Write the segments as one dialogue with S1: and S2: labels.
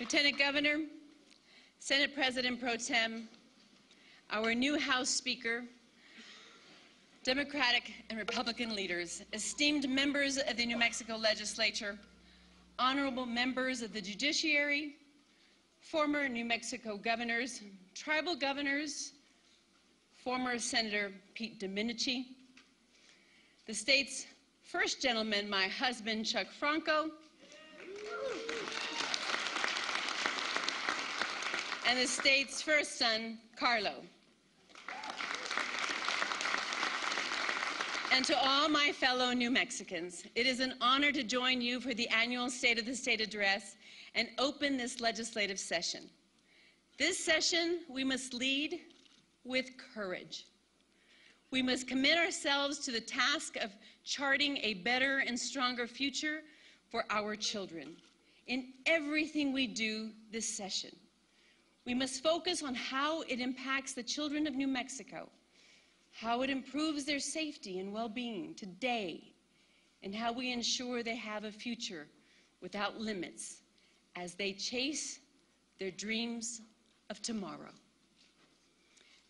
S1: Lieutenant Governor, Senate President Pro Tem, our new House Speaker, Democratic and Republican leaders, esteemed members of the New Mexico Legislature, honorable members of the Judiciary, former New Mexico governors, tribal governors, former Senator Pete Domenici, the state's first gentleman, my husband, Chuck Franco, and the state's first son, Carlo. And to all my fellow New Mexicans, it is an honor to join you for the annual State of the State Address and open this legislative session. This session, we must lead with courage. We must commit ourselves to the task of charting a better and stronger future for our children in everything we do this session. We must focus on how it impacts the children of New Mexico, how it improves their safety and well-being today, and how we ensure they have a future without limits as they chase their dreams of tomorrow.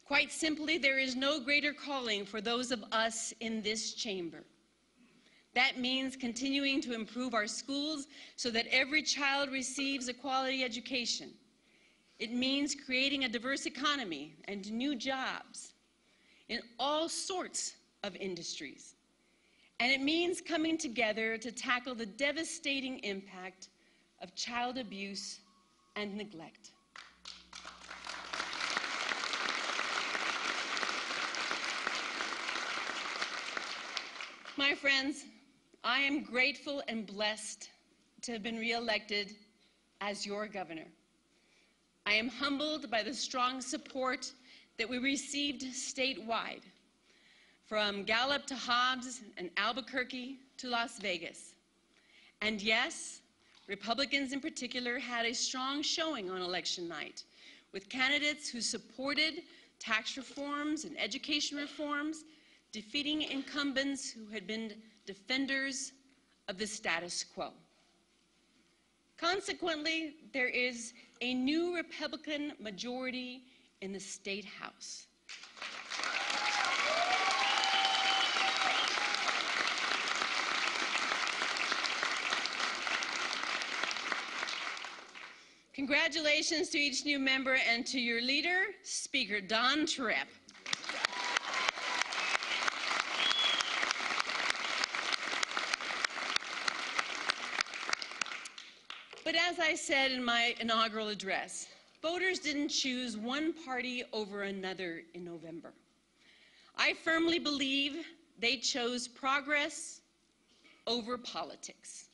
S1: Quite simply, there is no greater calling for those of us in this chamber. That means continuing to improve our schools so that every child receives a quality education. It means creating a diverse economy and new jobs in all sorts of industries. And it means coming together to tackle the devastating impact of child abuse and neglect. My friends, I am grateful and blessed to have been reelected as your governor. I am humbled by the strong support that we received statewide, from Gallup to Hobbs and Albuquerque to Las Vegas. And yes, Republicans in particular had a strong showing on election night, with candidates who supported tax reforms and education reforms, defeating incumbents who had been defenders of the status quo. Consequently, there is a new Republican majority in the State House. Congratulations to each new member and to your leader, Speaker Don Tripp. But as I said in my inaugural address, voters didn't choose one party over another in November. I firmly believe they chose progress over politics,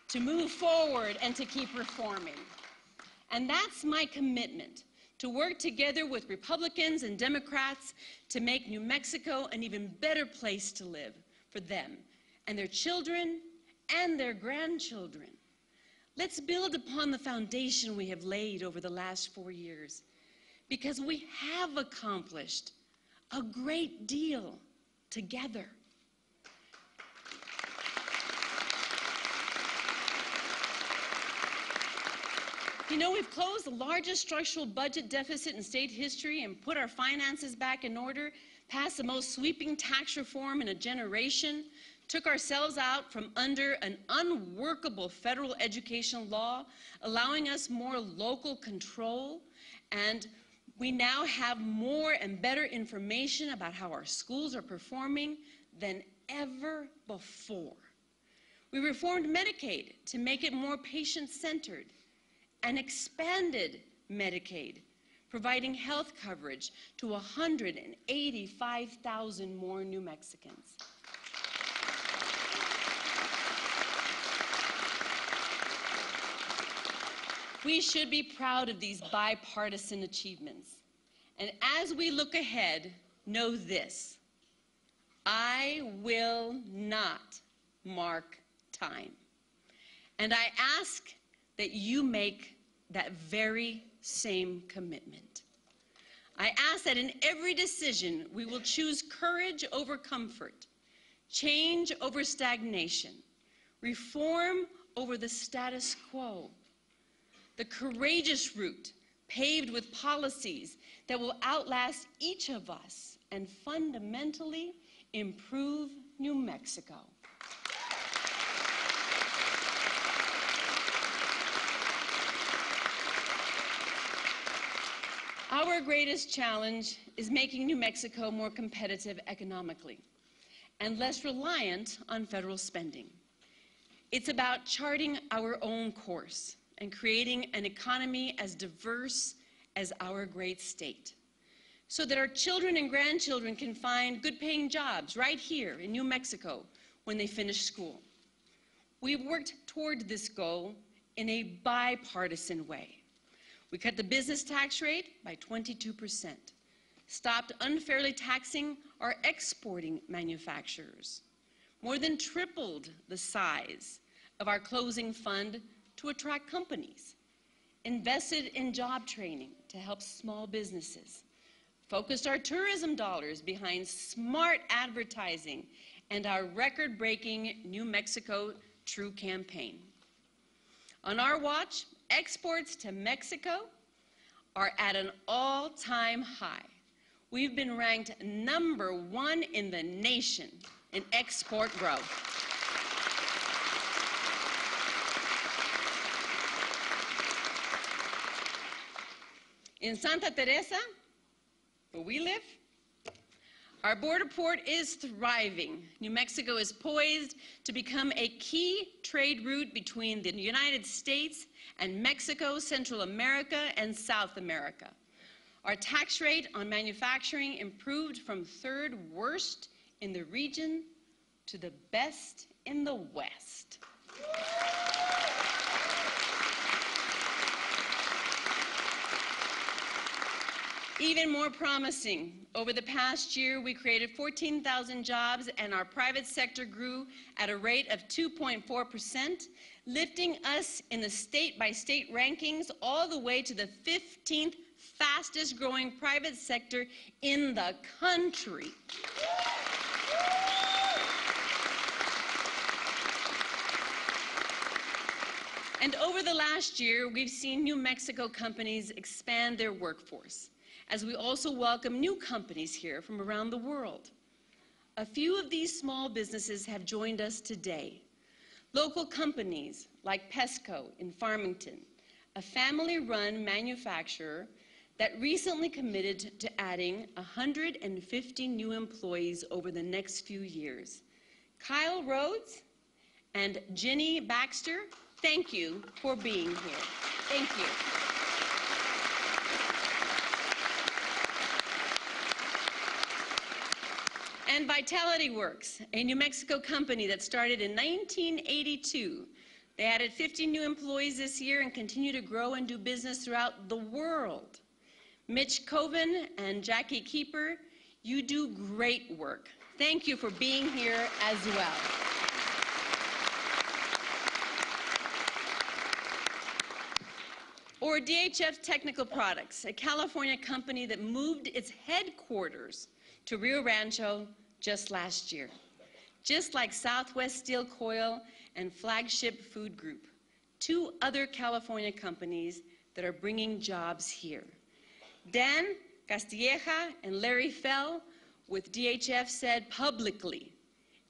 S1: to move forward and to keep reforming. And that's my commitment, to work together with Republicans and Democrats to make New Mexico an even better place to live for them and their children and their grandchildren. Let's build upon the foundation we have laid over the last 4 years, because we have accomplished a great deal together. You know, we've closed the largest structural budget deficit in state history and put our finances back in order, passed the most sweeping tax reform in a generation, took ourselves out from under an unworkable federal education law, allowing us more local control, and we now have more and better information about how our schools are performing than ever before. We reformed Medicaid to make it more patient-centered and expanded Medicaid, providing health coverage to 185,000 more New Mexicans. We should be proud of these bipartisan achievements. And as we look ahead, know this: I will not mark time. And I ask that you make that very same commitment. I ask that in every decision we will choose courage over comfort, change over stagnation, reform over the status quo, the courageous route paved with policies that will outlast each of us and fundamentally improve New Mexico. Our greatest challenge is making New Mexico more competitive economically and less reliant on federal spending. It's about charting our own course and creating an economy as diverse as our great state, so that our children and grandchildren can find good-paying jobs right here in New Mexico when they finish school. We've worked toward this goal in a bipartisan way. We cut the business tax rate by 22%, stopped unfairly taxing our exporting manufacturers, more than tripled the size of our closing fund to attract companies, invested in job training to help small businesses, focused our tourism dollars behind smart advertising and our record-breaking New Mexico True campaign. On our watch, exports to Mexico are at an all-time high. We've been ranked #1 in the nation in export growth. In Santa Teresa, where we live, our border port is thriving. New Mexico is poised to become a key trade route between the United States and Mexico, Central America, and South America. Our tax rate on manufacturing improved from 3rd worst in the region to the best in the West. Even more promising, over the past year, we created 14,000 jobs and our private sector grew at a rate of 2.4%, lifting us in the state-by-state rankings all the way to the 15th fastest growing private sector in the country. And over the last year, we've seen New Mexico companies expand their workforce, as we also welcome new companies here from around the world. A few of these small businesses have joined us today. Local companies like Pesco in Farmington, a family-run manufacturer that recently committed to adding 150 new employees over the next few years. Kyle Rhodes and Ginny Baxter, thank you for being here. Thank you. And Vitality Works, a New Mexico company that started in 1982. They added 50 new employees this year and continue to grow and do business throughout the world. Mitch Coven and Jackie Keeper, you do great work. Thank you for being here as well. Or DHF Technical Products, a California company that moved its headquarters to Rio Rancho just last year. Just like Southwest Steel Coil and Flagship Food Group, 2 other California companies that are bringing jobs here. Dan Castilleja and Larry Fell with DHF said publicly,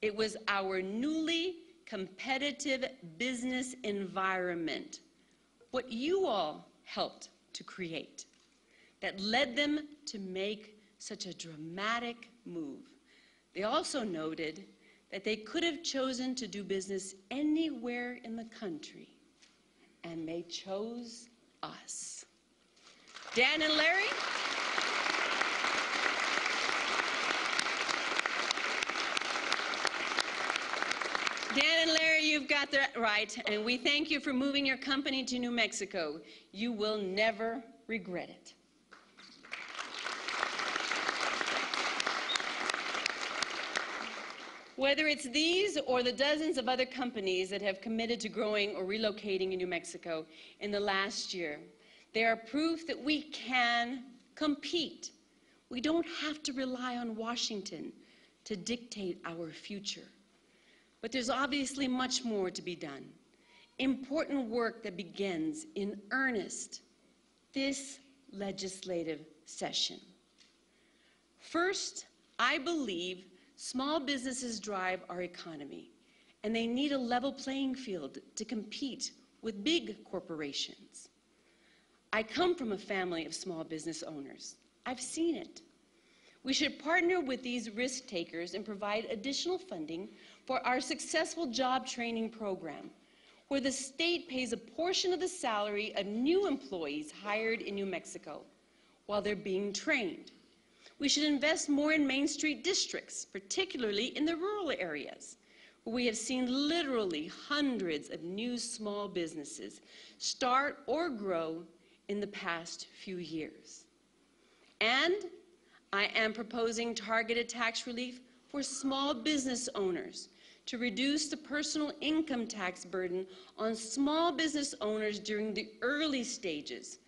S1: it was our newly competitive business environment, what you all helped to create, that led them to make such a dramatic move. They also noted that they could have chosen to do business anywhere in the country, and they chose us. Dan and Larry, you've got that right, and we thank you for moving your company to New Mexico. You will never regret it. Whether it's these or the dozens of other companies that have committed to growing or relocating in New Mexico in the last year, they are proof that we can compete. We don't have to rely on Washington to dictate our future. But there's obviously much more to be done. important work that begins in earnest this legislative session. First, I believe small businesses drive our economy, and they need a level playing field to compete with big corporations. I come from a family of small business owners. I've seen it. We should partner with these risk takers and provide additional funding for our successful job training program, where the state pays a portion of the salary of new employees hired in New Mexico while they're being trained. We should invest more in Main Street districts, particularly in the rural areas, where we have seen literally hundreds of new small businesses start or grow in the past few years. And I am proposing targeted tax relief for small business owners to reduce the personal income tax burden on small business owners during the early stages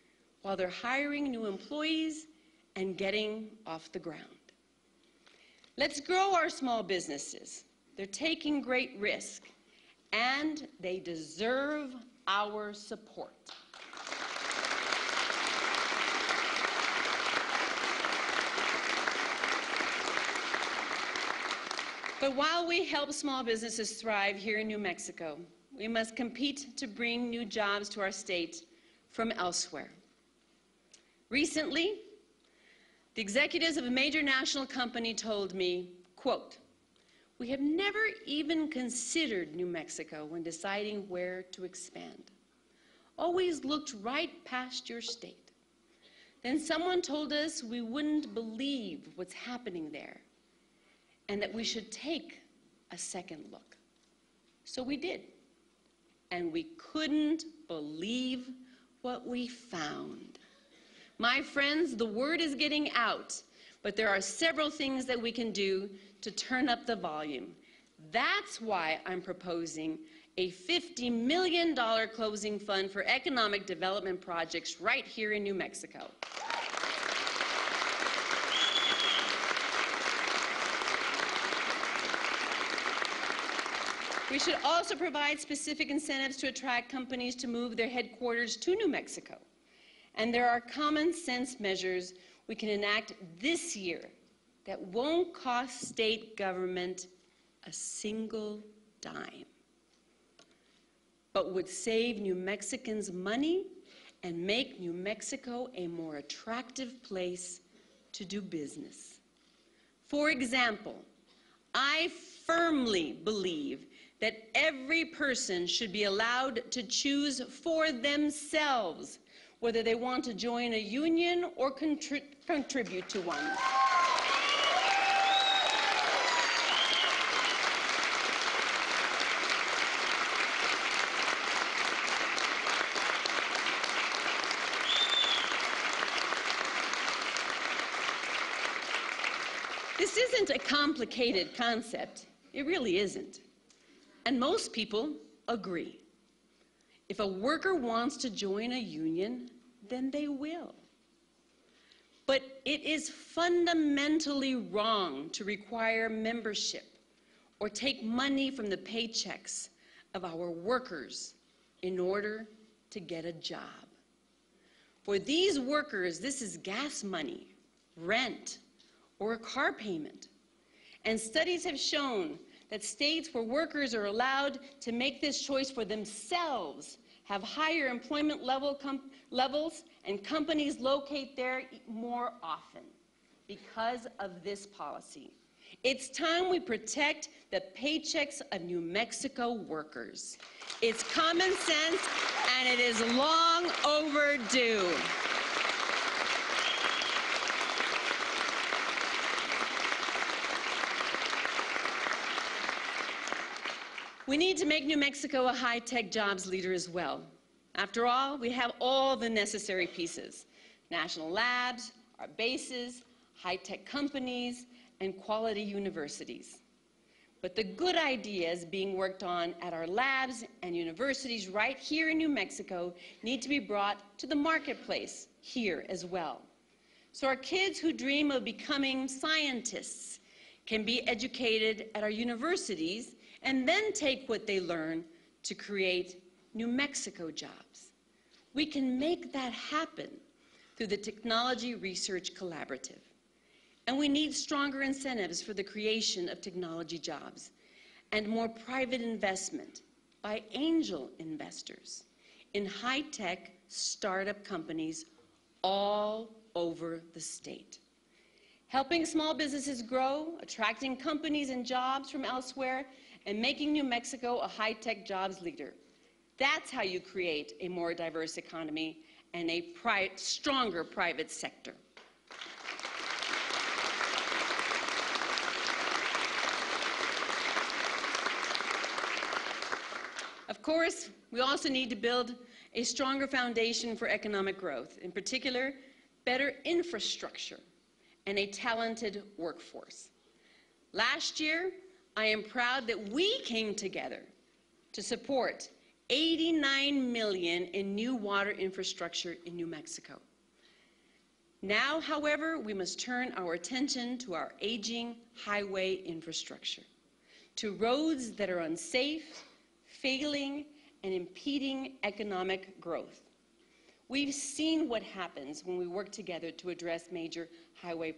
S1: while they're hiring new employees and getting off the ground. Let's grow our small businesses. They're taking great risk, and they deserve our support. But while we help small businesses thrive here in New Mexico, we must compete to bring new jobs to our state from elsewhere. Recently, the executives of a major national company told me, quote, "We have never even considered New Mexico when deciding where to expand. Always looked right past your state. Then someone told us we wouldn't believe what's happening there, and that we should take a second look. So we did, and we couldn't believe what we found." My friends, the word is getting out, but there are several things that we can do to turn up the volume. That's why I'm proposing a $50 million closing fund for economic development projects right here in New Mexico. We should also provide specific incentives to attract companies to move their headquarters to New Mexico. And there are common sense measures we can enact this year that won't cost state government a single dime, but would save New Mexicans money and make New Mexico a more attractive place to do business. For example, I firmly believe that every person should be allowed to choose for themselves whether they want to join a union or contribute to one. This isn't a complicated concept. It really isn't. And most people agree. If a worker wants to join a union, then they will. But it is fundamentally wrong to require membership or take money from the paychecks of our workers in order to get a job. For these workers, this is gas money, rent, or a car payment. And studies have shown that states where workers are allowed to make this choice for themselves have higher employment levels, and companies locate there more often because of this policy. It's time we protect the paychecks of New Mexico workers. It's common sense, and it is long overdue. We need to make New Mexico a high-tech jobs leader as well. After all, we have all the necessary pieces: national labs, our bases, high-tech companies, and quality universities. But the good ideas being worked on at our labs and universities right here in New Mexico need to be brought to the marketplace here as well. So our kids who dream of becoming scientists can be educated at our universities and then take what they learn to create New Mexico jobs. We can make that happen through the Technology Research Collaborative. And we need stronger incentives for the creation of technology jobs and more private investment by angel investors in high-tech startup companies all over the state. Helping small businesses grow, attracting companies and jobs from elsewhere, and making New Mexico a high-tech jobs leader. That's how you create a more diverse economy and a stronger private sector. Of course, we also need to build a stronger foundation for economic growth, in particular, better infrastructure and a talented workforce. Last year, I am proud that we came together to support $89 million in new water infrastructure in New Mexico. Now, however, we must turn our attention to our aging highway infrastructure, to roads that are unsafe, failing, and impeding economic growth. We've seen what happens when we work together to address major highway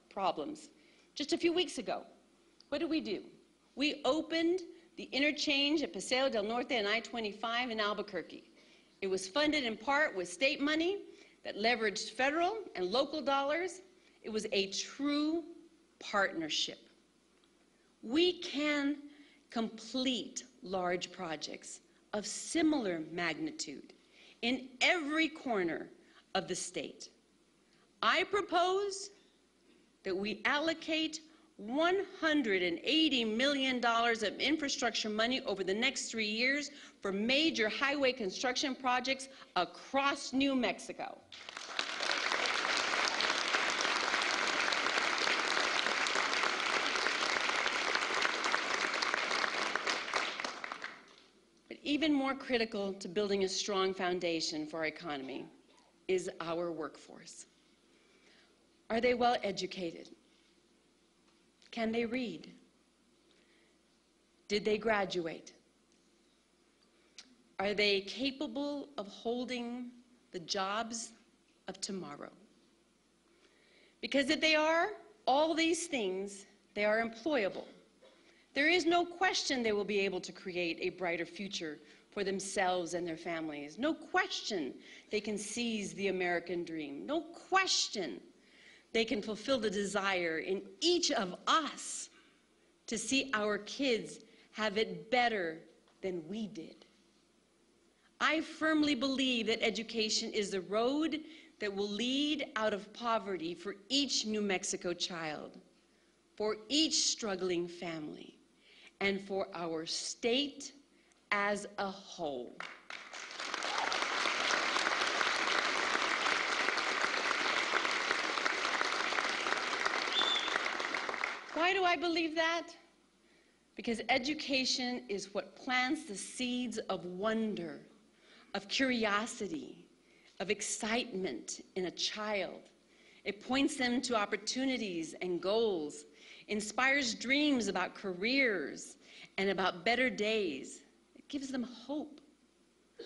S1: problems. Just a few weeks ago, what did we do? We opened the interchange at Paseo del Norte and I-25 in Albuquerque. It was funded in part with state money that leveraged federal and local dollars. It was a true partnership. We can complete large projects of similar magnitude in every corner of the state. I propose that we allocate $180 million of infrastructure money over the next 3 years for major highway construction projects across New Mexico. But even more critical to building a strong foundation for our economy is our workforce. Are they well educated? Can they read? Did they graduate? Are they capable of holding the jobs of tomorrow? Because if they are all these things, they are employable. There is no question they will be able to create a brighter future for themselves and their families. No question they can seize the American dream. No question they can fulfill the desire in each of us to see our kids have it better than we did. I firmly believe that education is the road that will lead out of poverty for each New Mexico child, for each struggling family, and for our state as a whole. Why do I believe that? Because education is what plants the seeds of wonder, of curiosity, of excitement in a child. It points them to opportunities and goals, inspires dreams about careers and about better days. It gives them hope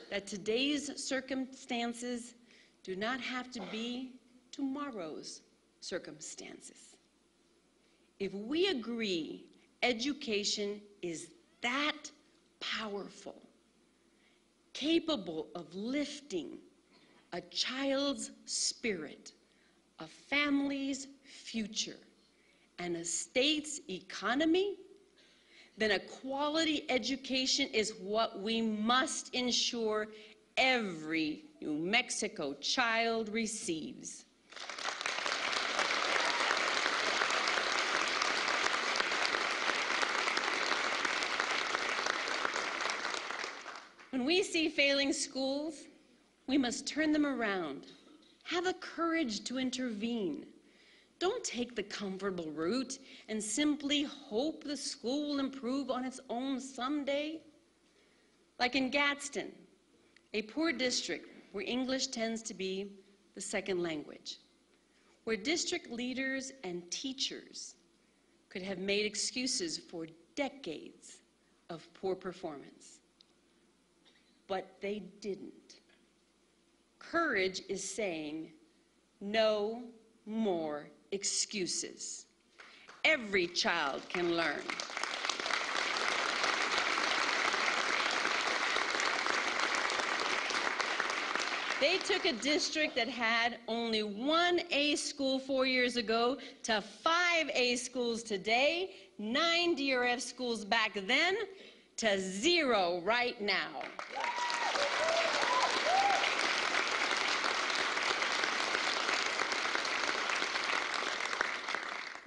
S1: that today's circumstances do not have to be tomorrow's circumstances. If we agree education is that powerful, capable of lifting a child's spirit, a family's future, and a state's economy, then a quality education is what we must ensure every New Mexico child receives. When we see failing schools, we must turn them around. Have the courage to intervene. Don't take the comfortable route and simply hope the school will improve on its own someday. Like in Gadsden, a poor district where English tends to be the second language, where district leaders and teachers could have made excuses for decades of poor performance. but they didn't. Courage is saying, no more excuses. Every child can learn. They took a district that had only one A school 4 years ago to 5 A schools today, 9 DRF schools back then, to 0 right now.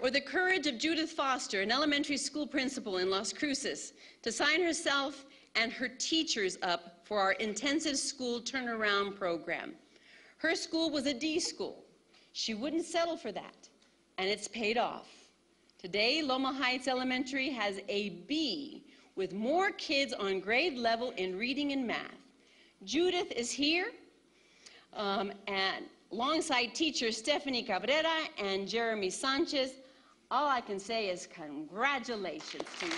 S1: Or the courage of Judith Foster, an elementary school principal in Las Cruces, to sign herself and her teachers up for our intensive school turnaround program. Her school was a D school. She wouldn't settle for that, and it's paid off. Today, Loma Heights Elementary has a B with more kids on grade level in reading and math. Judith is here, and alongside teachers Stephanie Cabrera and Jeremy Sanchez. All I can say is congratulations to you.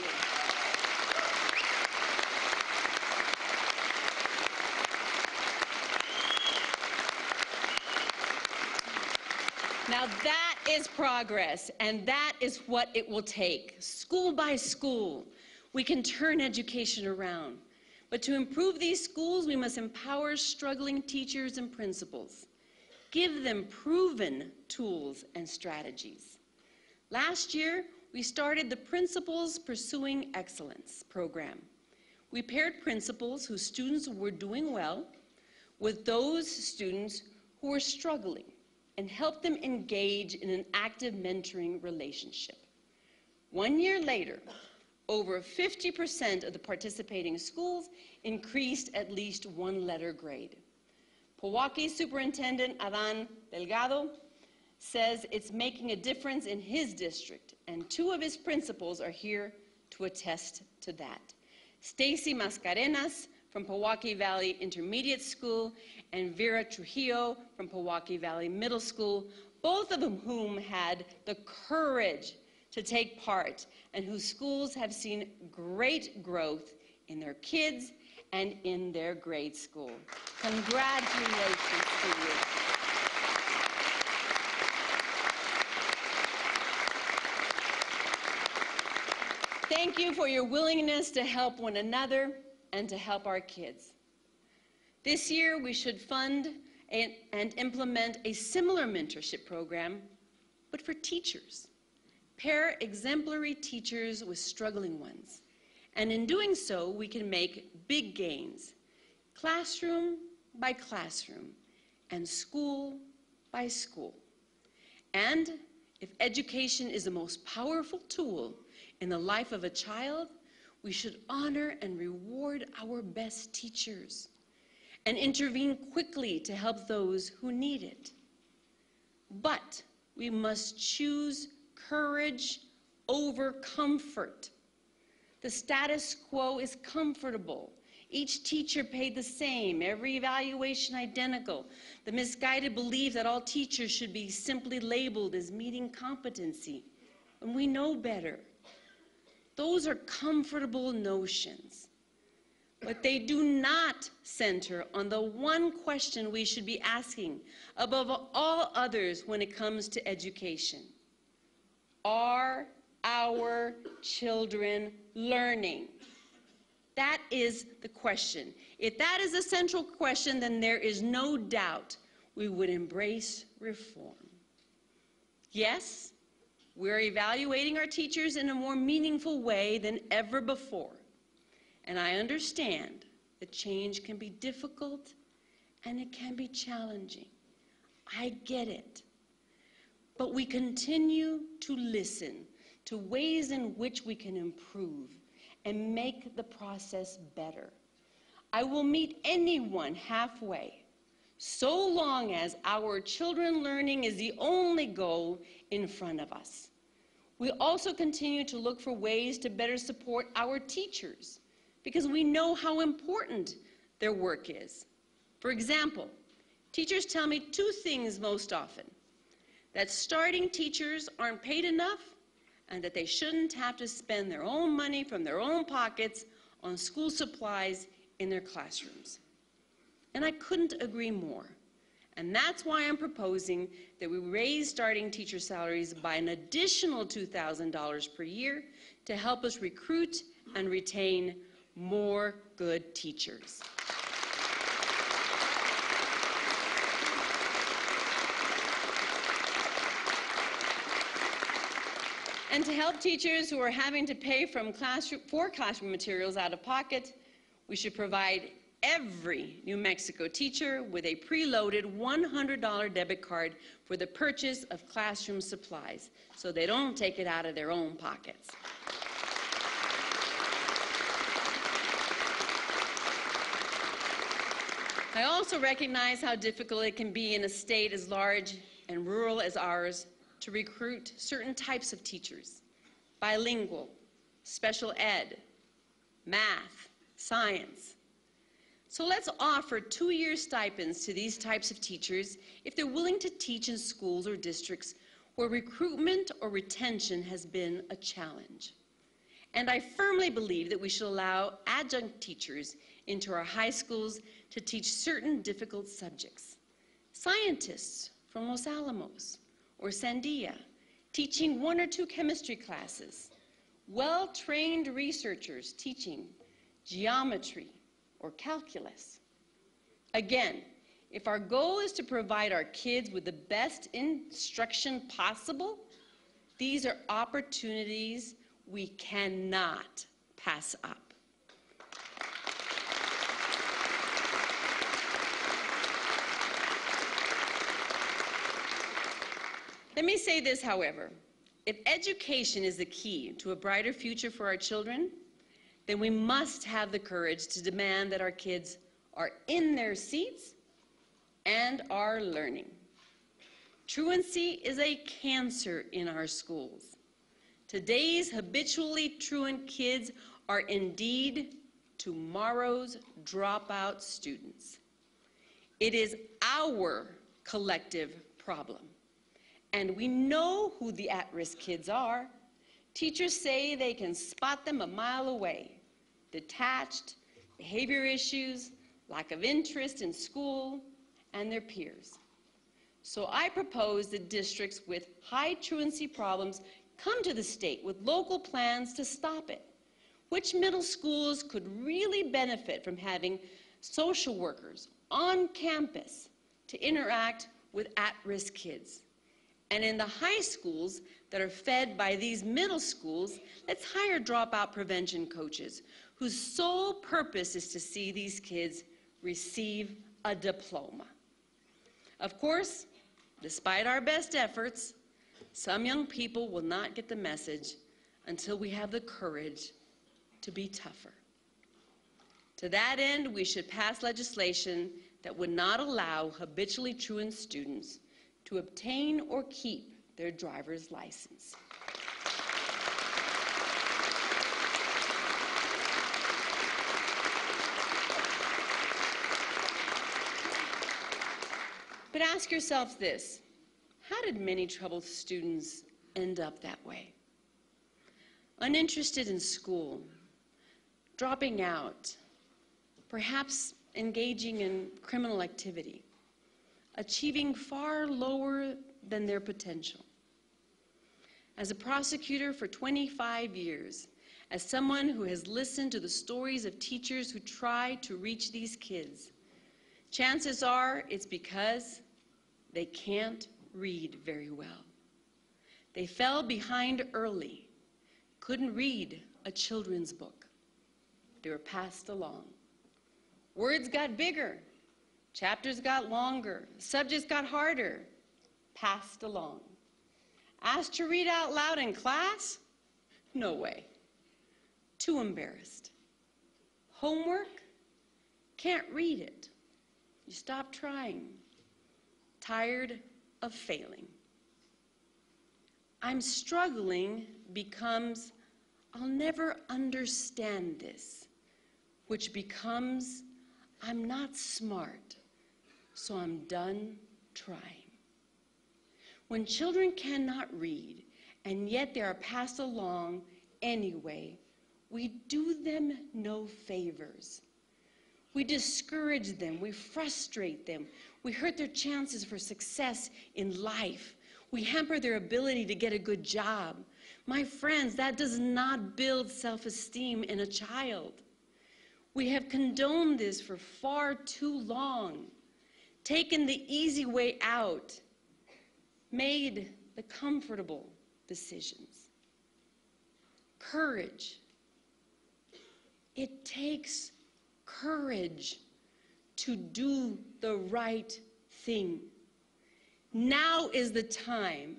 S1: Now that is progress, and that is what it will take. School by school, we can turn education around. But to improve these schools, we must empower struggling teachers and principals. Give them proven tools and strategies. Last year, we started the Principals Pursuing Excellence program. We paired principals whose students were doing well with those students who were struggling and helped them engage in an active mentoring relationship. 1 year later, over 50% of the participating schools increased at least one letter grade. Pewaukee Superintendent Adan Delgado says it's making a difference in his district, and 2 of his principals are here to attest to that. Stacy Mascarenas from Pewaukee Valley Intermediate School and Vera Trujillo from Pewaukee Valley Middle School, both of whom had the courage to take part and whose schools have seen great growth in their kids and in their grade school. Congratulations to you. Thank you for your willingness to help one another and to help our kids. This year, we should fund and implement a similar mentorship program, but for teachers. Pair exemplary teachers with struggling ones. And in doing so, we can make big gains, classroom by classroom, and school by school. And if education is the most powerful tool in the life of a child, we should honor and reward our best teachers and intervene quickly to help those who need it. But we must choose courage over comfort. The status quo is comfortable. Each teacher paid the same, every evaluation identical. The misguided belief that all teachers should be simply labeled as meeting competency, and we know better. Those are comfortable notions, but they do not center on the one question we should be asking above all others when it comes to education. Are our children learning? That is the question. If that is a central question, then there is no doubt we would embrace reform. Yes, we're evaluating our teachers in a more meaningful way than ever before. And I understand that change can be difficult and it can be challenging. I get it. But we continue to listen to ways in which we can improve and make the process better. I will meet anyone halfway, so long as our children learning is the only goal in front of us. We also continue to look for ways to better support our teachers because we know how important their work is. For example, teachers tell me 2 things most often: that starting teachers aren't paid enough and that they shouldn't have to spend their own money from their own pockets on school supplies in their classrooms. And I couldn't agree more. And that's why I'm proposing that we raise starting teacher salaries by an additional $2,000 per year to help us recruit and retain more good teachers. And to help teachers who are having to pay for classroom materials out of pocket, we should provide every New Mexico teacher with a preloaded $100 debit card for the purchase of classroom supplies, so they don't take it out of their own pockets. I also recognize how difficult it can be in a state as large and rural as ours to recruit certain types of teachers: bilingual, special ed, math, science. So let's offer 2-year stipends to these types of teachers if they're willing to teach in schools or districts where recruitment or retention has been a challenge. And I firmly believe that we should allow adjunct teachers into our high schools to teach certain difficult subjects. Scientists from Los Alamos or Sandia teaching 1 or 2 chemistry classes. Well-trained researchers teaching geometry or calculus. Again, if our goal is to provide our kids with the best instruction possible, these are opportunities we cannot pass up. Let me say this, however. If education is the key to a brighter future for our children, then we must have the courage to demand that our kids are in their seats and are learning. Truancy is a cancer in our schools. Today's habitually truant kids are indeed tomorrow's dropout students. It is our collective problem. And we know who the at-risk kids are. Teachers say they can spot them a mile away. Detached, behavior issues, lack of interest in school, and their peers. So I propose that districts with high truancy problems come to the state with local plans to stop it. Which middle schools could really benefit from having social workers on campus to interact with at-risk kids? And in the high schools that are fed by these middle schools, let's hire dropout prevention coaches whose sole purpose is to see these kids receive a diploma. Of course, despite our best efforts, some young people will not get the message until we have the courage to be tougher. To that end, we should pass legislation that would not allow habitually truant students to obtain or keep their driver's license. But ask yourself this: how did many troubled students end up that way? Uninterested in school, dropping out, perhaps engaging in criminal activity, achieving far lower than their potential. As a prosecutor for 25 years, as someone who has listened to the stories of teachers who try to reach these kids, chances are it's because they can't read very well. They fell behind early, couldn't read a children's book. They were passed along. Words got bigger, chapters got longer, subjects got harder, passed along. Asked to read out loud in class? No way. Too embarrassed. Homework? Can't read it. You stop trying. Tired of failing. I'm struggling becomes I'll never understand this, which becomes I'm not smart, so I'm done trying. When children cannot read, and yet they are passed along anyway, we do them no favors. We discourage them, we frustrate them, we hurt their chances for success in life. We hamper their ability to get a good job. My friends, that does not build self-esteem in a child. We have condoned this for far too long, taken the easy way out, made the comfortable decisions. Courage. It takes courage to do the right thing. Now is the time.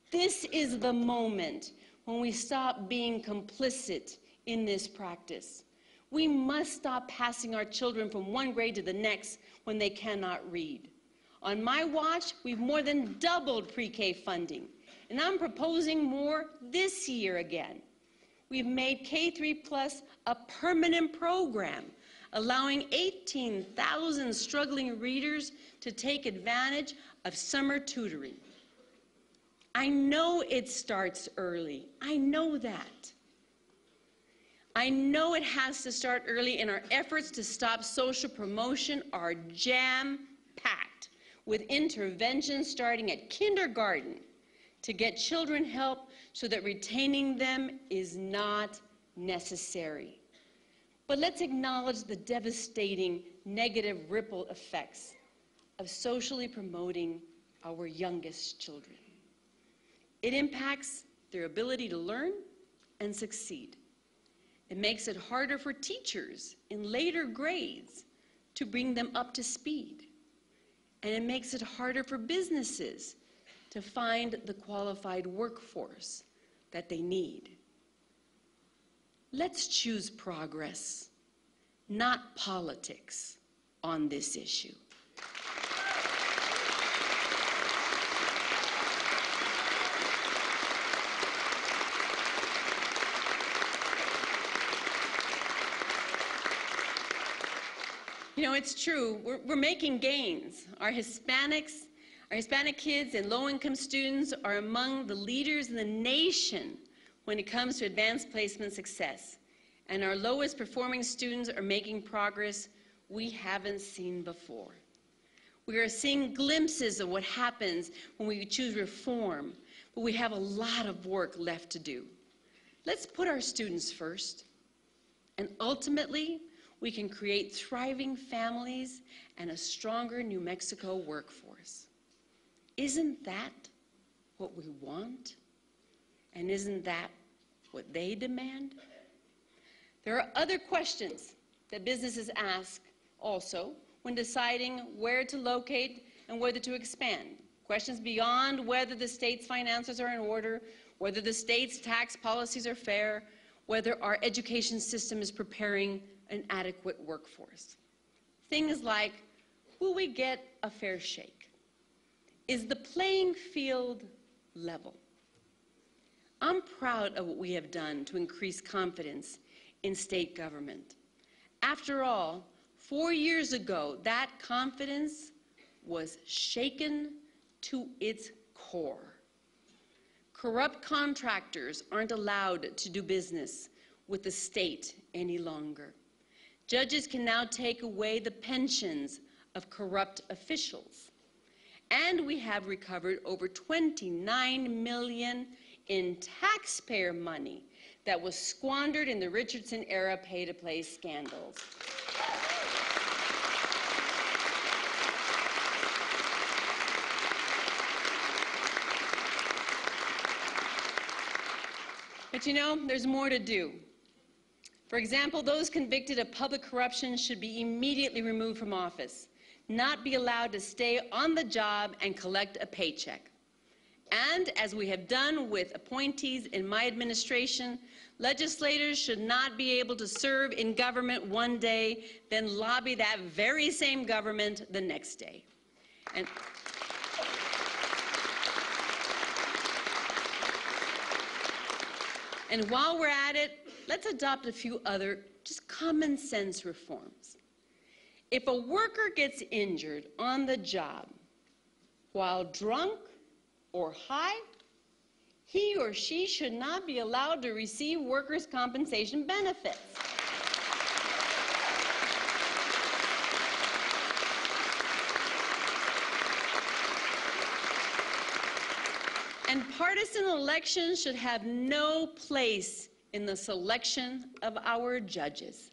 S1: This is the moment when we stop being complicit in this practice. We must stop passing our children from one grade to the next when they cannot read. On my watch, we've more than doubled pre-K funding, and I'm proposing more this year again. We've made K-3+ a permanent program, allowing 18,000 struggling readers to take advantage of summer tutoring. I know it starts early. I know that. I know it has to start early, and our efforts to stop social promotion are jam-packed with interventions starting at kindergarten to get children help so that retaining them is not necessary. But let's acknowledge the devastating negative ripple effects of socially promoting our youngest children. It impacts their ability to learn and succeed. It makes it harder for teachers in later grades to bring them up to speed. And it makes it harder for businesses to find the qualified workforce that they need. Let's choose progress, not politics, on this issue. You know, it's true, we're making gains. Our Hispanic kids and low-income students are among the leaders in the nation when it comes to advanced placement success. And our lowest performing students are making progress we haven't seen before. We are seeing glimpses of what happens when we choose reform, but we have a lot of work left to do. Let's put our students first, and ultimately, we can create thriving families and a stronger New Mexico workforce. Isn't that what we want? And isn't that what they demand? There are other questions that businesses ask also when deciding where to locate and whether to expand. Questions beyond whether the state's finances are in order, whether the state's tax policies are fair, whether our education system is preparing an adequate workforce. Things like, will we get a fair shake? Is the playing field level? I'm proud of what we have done to increase confidence in state government. After all, 4 years ago, that confidence was shaken to its core. Corrupt contractors aren't allowed to do business with the state any longer. Judges can now take away the pensions of corrupt officials. And we have recovered over $29 million in taxpayer money that was squandered in the Richardson-era pay-to-play scandals. But you know, there's more to do. For example, those convicted of public corruption should be immediately removed from office, not be allowed to stay on the job and collect a paycheck. And as we have done with appointees in my administration, legislators should not be able to serve in government one day, then lobby that very same government the next day. And while we're at it, let's adopt a few other just common sense reforms. If a worker gets injured on the job while drunk or high, he or she should not be allowed to receive workers' compensation benefits. And partisan elections should have no place in the selection of our judges.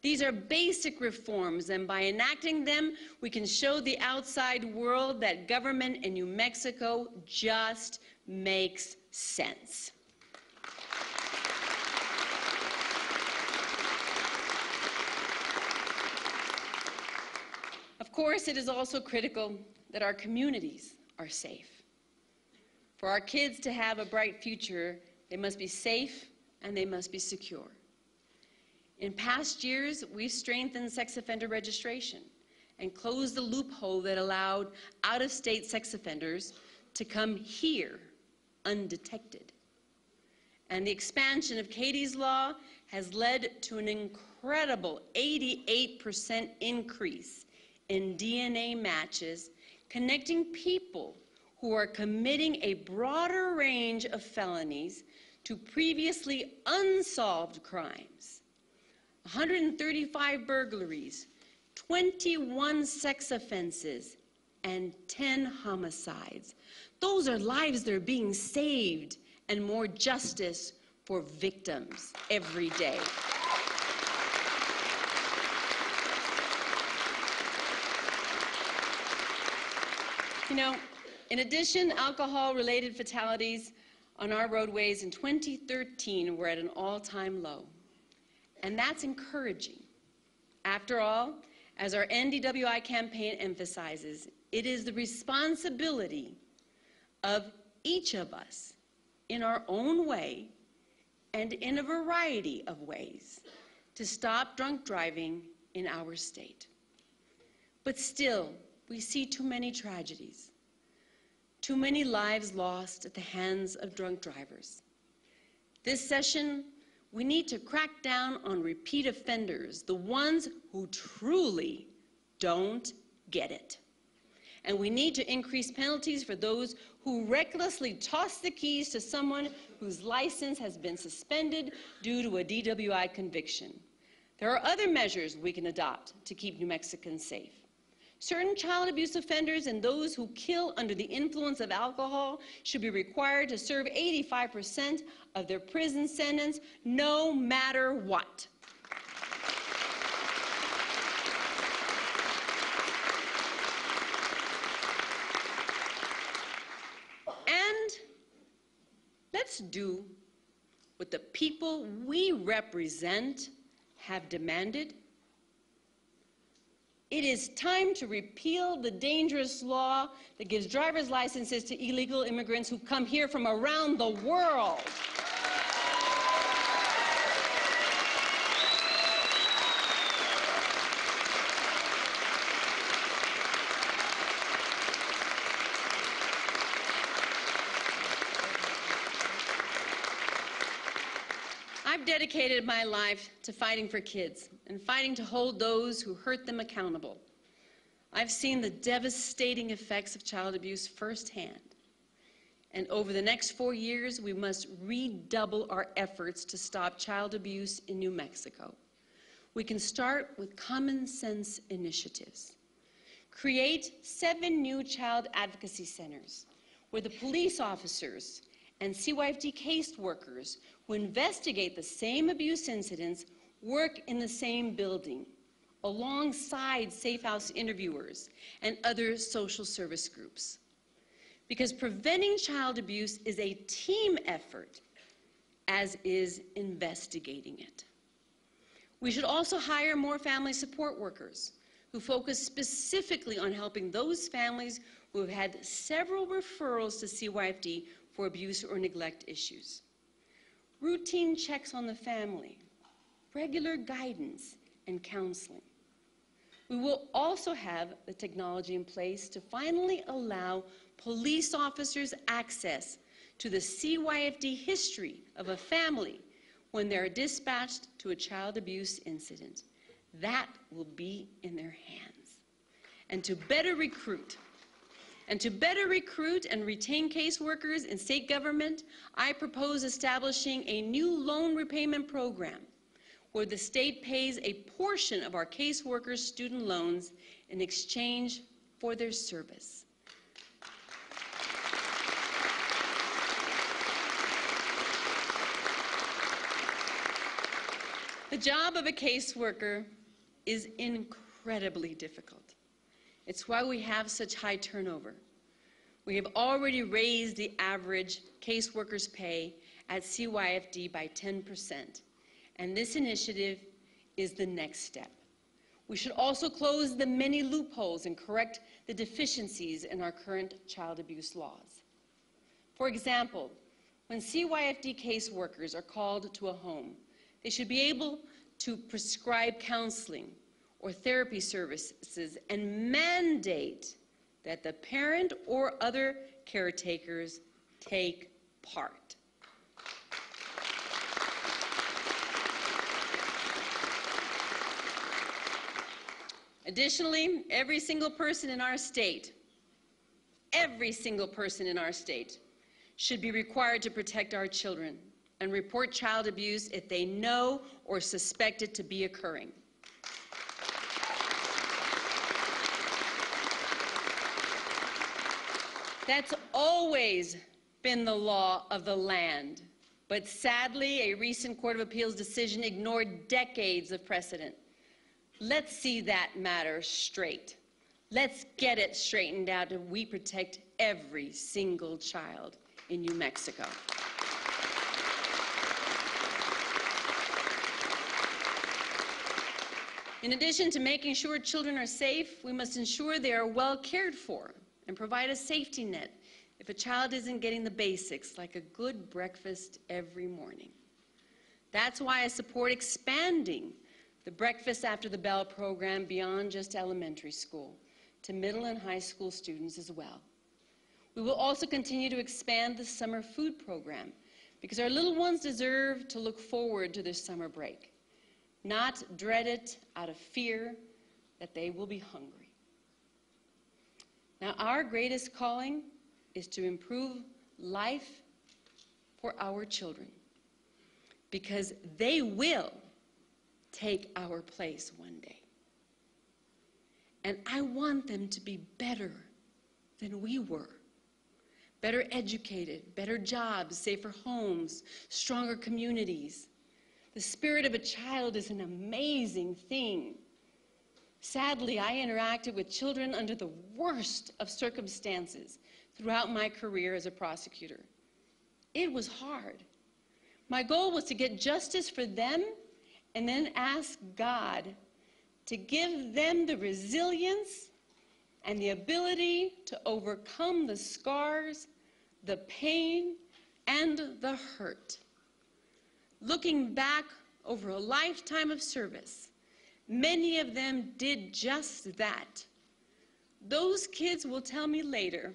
S1: These are basic reforms, and by enacting them, we can show the outside world that government in New Mexico just makes sense. Of course, it is also critical that our communities are safe. For our kids to have a bright future, they must be safe and they must be secure. In past years, we've strengthened sex offender registration and closed the loophole that allowed out-of-state sex offenders to come here undetected. And the expansion of Katie's Law has led to an incredible 88% increase in DNA matches connecting people who are committing a broader range of felonies to previously unsolved crimes. 135 burglaries, 21 sex offenses, and 10 homicides. Those are lives that are being saved, and more justice for victims every day. You know, in addition, alcohol-related fatalities on our roadways in 2013 were at an all-time low. And that's encouraging. After all, as our NDWI campaign emphasizes, it is the responsibility of each of us in our own way and in a variety of ways to stop drunk driving in our state. But still, we see too many tragedies, too many lives lost at the hands of drunk drivers. This session, we need to crack down on repeat offenders, the ones who truly don't get it. And we need to increase penalties for those who recklessly toss the keys to someone whose license has been suspended due to a DWI conviction. There are other measures we can adopt to keep New Mexicans safe. Certain child abuse offenders and those who kill under the influence of alcohol should be required to serve 85% of their prison sentence, no matter what. And let's do what the people we represent have demanded. It is time to repeal the dangerous law that gives driver's licenses to illegal immigrants who come here from around the world. I've dedicated my life to fighting for kids and fighting to hold those who hurt them accountable. I've seen the devastating effects of child abuse firsthand. And over the next 4 years, we must redouble our efforts to stop child abuse in New Mexico. We can start with common sense initiatives. Create 7 new child advocacy centers where the police officers and CYFD caseworkers who investigate the same abuse incidents work in the same building, alongside safe house interviewers and other social service groups. Because preventing child abuse is a team effort, as is investigating it. We should also hire more family support workers who focus specifically on helping those families who have had several referrals to CYFD for abuse or neglect issues. Routine checks on the family, regular guidance, and counseling. We will also have the technology in place to finally allow police officers access to the CYFD history of a family when they're dispatched to a child abuse incident. That will be in their hands. And to better recruit and retain caseworkers in state government, I propose establishing a new loan repayment program where the state pays a portion of our caseworkers' student loans in exchange for their service. The job of a caseworker is incredibly difficult. It's why we have such high turnover. We have already raised the average caseworker's pay at CYFD by 10%, and this initiative is the next step. We should also close the many loopholes and correct the deficiencies in our current child abuse laws. For example, when CYFD caseworkers are called to a home, they should be able to prescribe counseling or therapy services and mandate that the parent or other caretakers take part. Additionally, every single person in our state should be required to protect our children and report child abuse if they know or suspect it to be occurring. That's always been the law of the land, but sadly, a recent Court of Appeals decision ignored decades of precedent. Let's see that matter straight. Let's get it straightened out and we protect every single child in New Mexico. In addition to making sure children are safe, we must ensure they are well cared for and provide a safety net if a child isn't getting the basics, like a good breakfast every morning. That's why I support expanding the Breakfast After the Bell program beyond just elementary school to middle and high school students as well. We will also continue to expand the summer food program because our little ones deserve to look forward to their summer break, not dread it out of fear that they will be hungry. Now, our greatest calling is to improve life for our children because they will take our place one day. And I want them to be better than we were. Better educated, better jobs, safer homes, stronger communities. The spirit of a child is an amazing thing. Sadly, I interacted with children under the worst of circumstances throughout my career as a prosecutor. It was hard. My goal was to get justice for them and then ask God to give them the resilience and the ability to overcome the scars, the pain, and the hurt. Looking back over a lifetime of service, many of them did just that. Those kids will tell me later,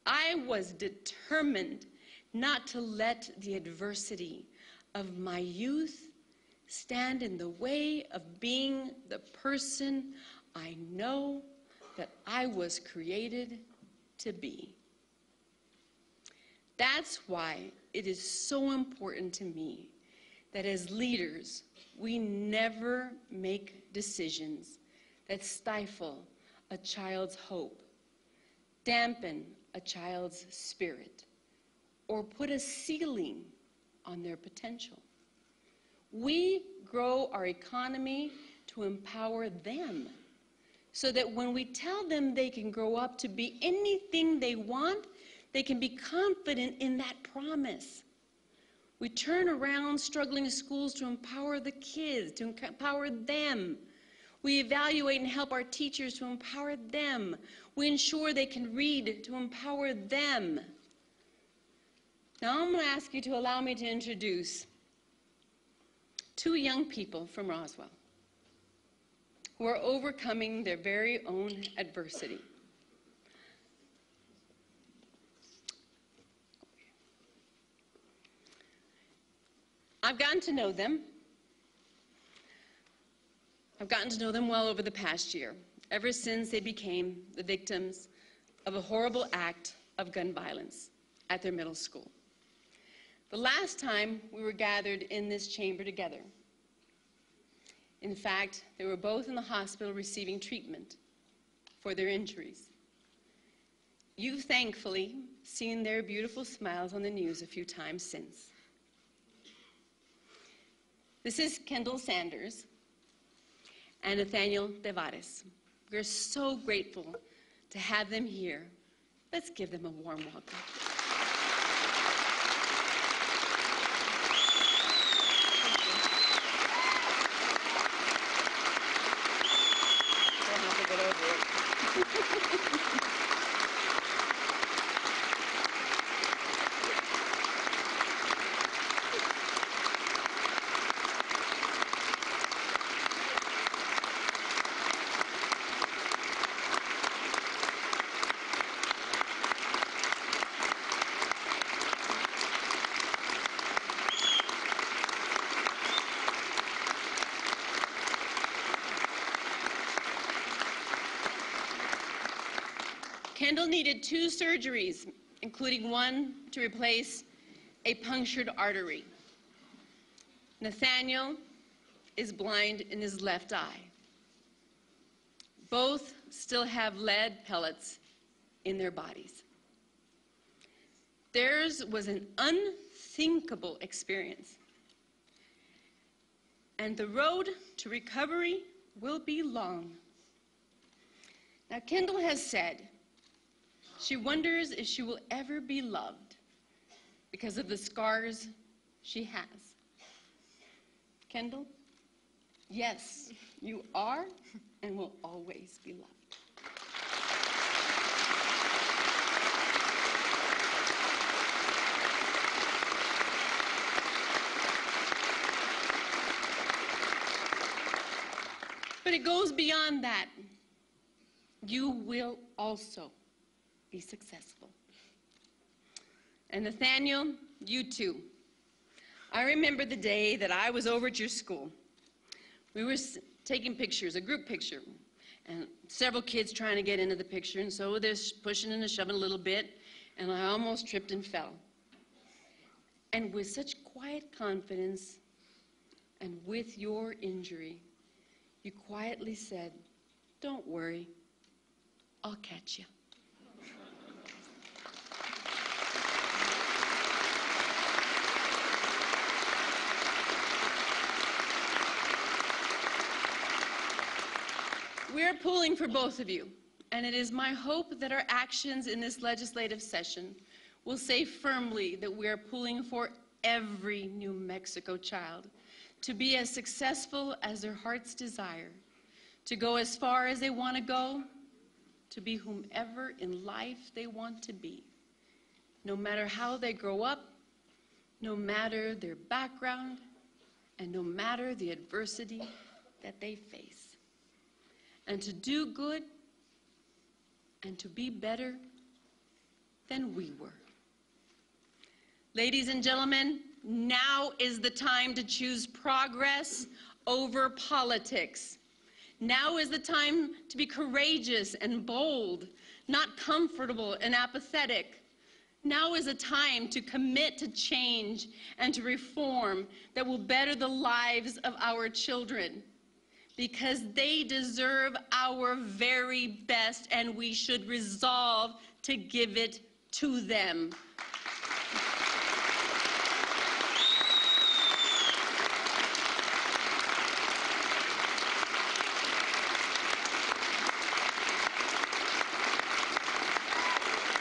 S1: I was determined not to let the adversity of my youth stand in the way of being the person I know that I was created to be. That's why it is so important to me that as leaders, we never make decisions that stifle a child's hope, dampen a child's spirit, or put a ceiling on their potential. We grow our economy to empower them so that when we tell them they can grow up to be anything they want, they can be confident in that promise. We turn around struggling schools to empower the kids, to empower them. We evaluate and help our teachers to empower them. We ensure they can read to empower them. Now I'm going to ask you to allow me to introduce two young people from Roswell who are overcoming their very own adversity. I've gotten to know them. I've gotten to know them well over the past year, ever since they became the victims of a horrible act of gun violence at their middle school. The last time we were gathered in this chamber together, in fact, they were both in the hospital receiving treatment for their injuries. You've thankfully seen their beautiful smiles on the news a few times since. This is Kendall Sanders and Nathaniel Devares. We're so grateful to have them here. Let's give them a warm welcome.
S2: Don't have to get over it.
S1: Kendall needed 2 surgeries, including one to replace a punctured artery. Nathaniel is blind in his left eye. Both still have lead pellets in their bodies. Theirs was an unthinkable experience. And the road to recovery will be long. Now, Kendall has said she wonders if she will ever be loved because of the scars she has. Kendall, yes, you are and will always be loved. But it goes beyond that. You will also be successful. And Nathaniel, you too. I remember the day that I was over at your school. We were taking pictures, a group picture, and several kids trying to get into the picture, and so they're pushing and shoving a little bit, and I almost tripped and fell. And with such quiet confidence, and with your injury, you quietly said, "Don't worry, I'll catch you." We're pulling for both of you, and it is my hope that our actions in this legislative session will say firmly that we are pulling for every New Mexico child to be as successful as their hearts desire, to go as far as they want to go, to be whomever in life they want to be, no matter how they grow up, no matter their background, and no matter the adversity that they face. And to do good and to be better than we were. Ladies and gentlemen, now is the time to choose progress over politics. Now is the time to be courageous and bold, not comfortable and apathetic. Now is a time to commit to change and to reform that will better the lives of our children, because they deserve our very best, and we should resolve to give it to them.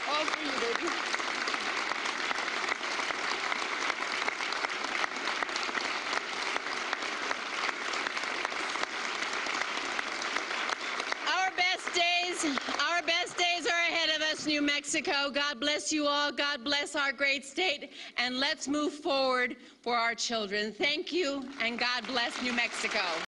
S2: All for you, baby.
S1: Our best days are ahead of us, New Mexico. God bless you all. God bless our great state. And let's move forward for our children. Thank you, and God bless New Mexico.